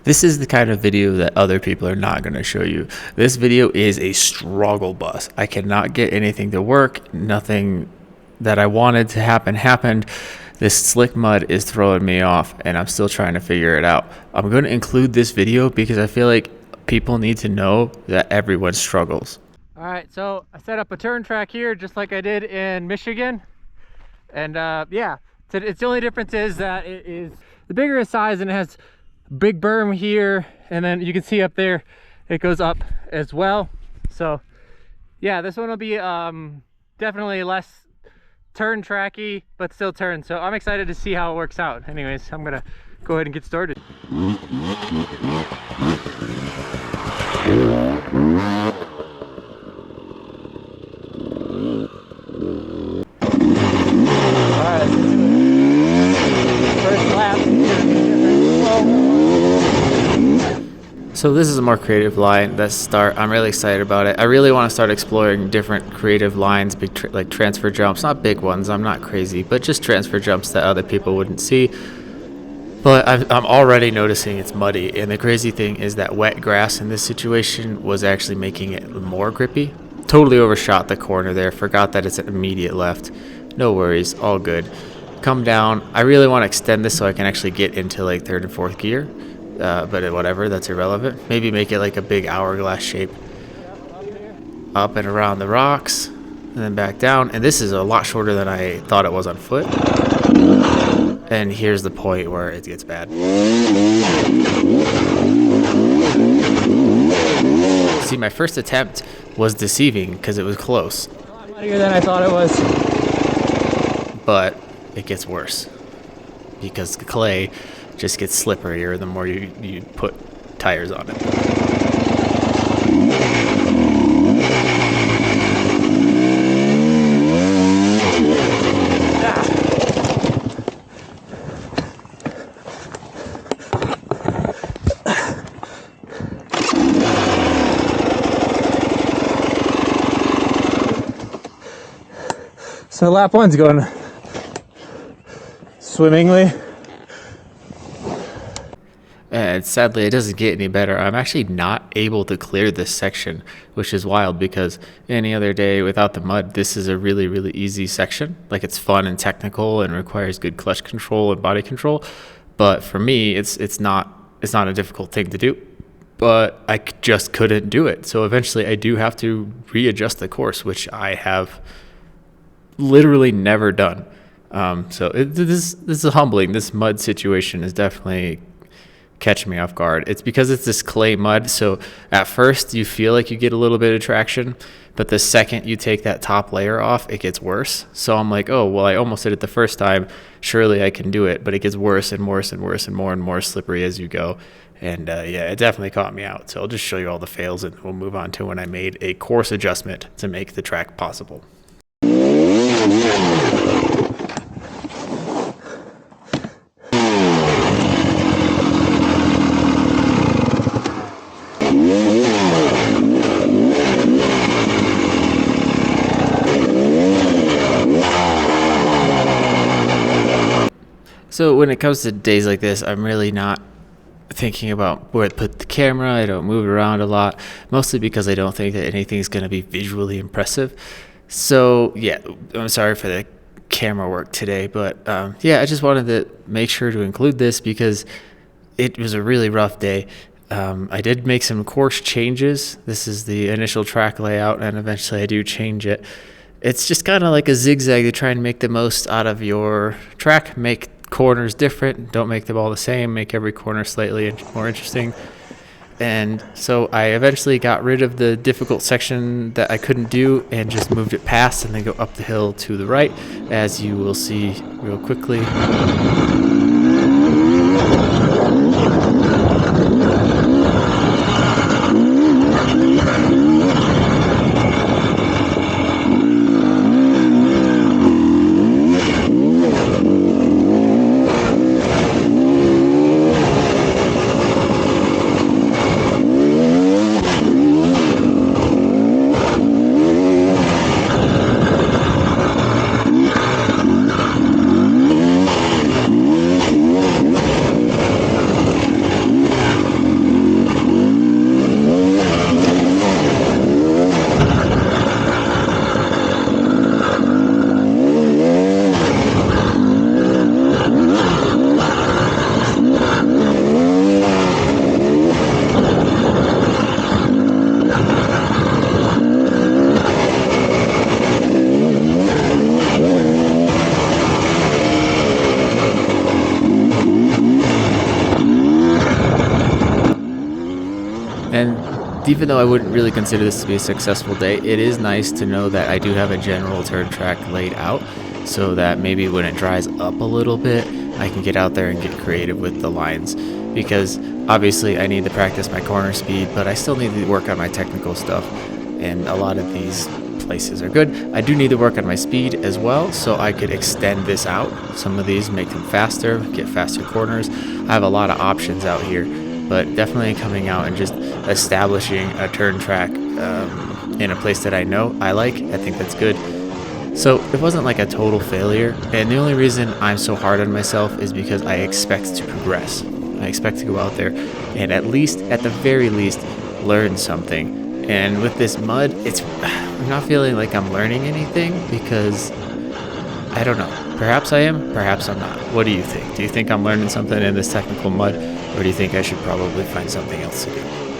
This is the kind of video that other people are not going to show you. This video is a struggle bus. I cannot get anything to work. Nothing that I wanted to happen happened. This slick mud is throwing me off and I'm still trying to figure it out. I'm going to include this video because I feel like people need to know that everyone struggles. All right, so I set up a turn track here just like I did in Michigan. And yeah, it's the only difference is that it is the bigger size and it has big berm here, and then you can see up there it goes up as well. So yeah, this one will be definitely less turn tracky but still turn, so I'm excited to see how it works out. Anyways, I'm gonna go ahead and get started. Alright, first lap. So this is a more creative line. I'm really excited about it. I really want to start exploring different creative lines, like transfer jumps, not big ones. I'm not crazy, but just transfer jumps that other people wouldn't see. But I'm already noticing it's muddy, and the crazy thing is that wet grass in this situation was actually making it more grippy. Totally overshot the corner there. Forgot that it's an immediate left. No worries, all good. Come down. I really want to extend this so I can actually get into like third and fourth gear. But whatever, that's irrelevant. Maybe make it like a big hourglass shape. Up and around the rocks, and then back down. And this is a lot shorter than I thought it was on foot. And here's the point where it gets bad. See, my first attempt was deceiving because it was close. A lot muddier than I thought it was. But it gets worse because the clay just gets slipperier the more you put tires on it. So lap one's going swimmingly. And sadly, it doesn't get any better. I'm actually not able to clear this section, which is wild because any other day without the mud, this is a really, really easy section. Like, it's fun and technical and requires good clutch control and body control. But for me, it's not a difficult thing to do. But I just couldn't do it. So eventually, I do have to readjust the course, which I have literally never done. This is humbling. This mud situation is definitely catch me off guard. It's because it's this clay mud, so at first you feel like you get a little bit of traction, but the second you take that top layer off, it gets worse. So I'm like, oh well, I almost did it the first time, surely I can do it, but it gets worse and worse and worse and more slippery as you go. And yeah, it definitely caught me out. So I'll just show you all the fails and we'll move on to when I made a course adjustment to make the track possible. So when it comes to days like this, I'm really not thinking about where to put the camera. I don't move it around a lot, mostly because I don't think that anything's going to be visually impressive. So yeah, I'm sorry for the camera work today, but yeah, I just wanted to make sure to include this because it was a really rough day. I did make some course changes. This is the initial track layout, and eventually I do change it. It's just kind of like a zigzag to try and make the most out of your track, make corners different, don't make them all the same, make every corner slightly more interesting. And so I eventually got rid of the difficult section that I couldn't do and just moved it past and then go up the hill to the right, as you will see real quickly. And even though I wouldn't really consider this to be a successful day, it is nice to know that I do have a general turn track laid out so that maybe when it dries up a little bit, I can get out there and get creative with the lines. Because obviously I need to practice my corner speed, but I still need to work on my technical stuff. And a lot of these places are good. I do need to work on my speed as well, so I could extend this out. Some of these make them faster, get faster corners. I have a lot of options out here, but definitely coming out and just establishing a turn track in a place that I know I like, I think that's good. So it wasn't like a total failure, and the only reason I'm so hard on myself is because I expect to progress. I expect to go out there and at the very least, learn something. And with this mud, I'm not feeling like I'm learning anything because I don't know. Perhaps I am, perhaps I'm not. What do you think? Do you think I'm learning something in this technical mud, or do you think I should probably find something else to do?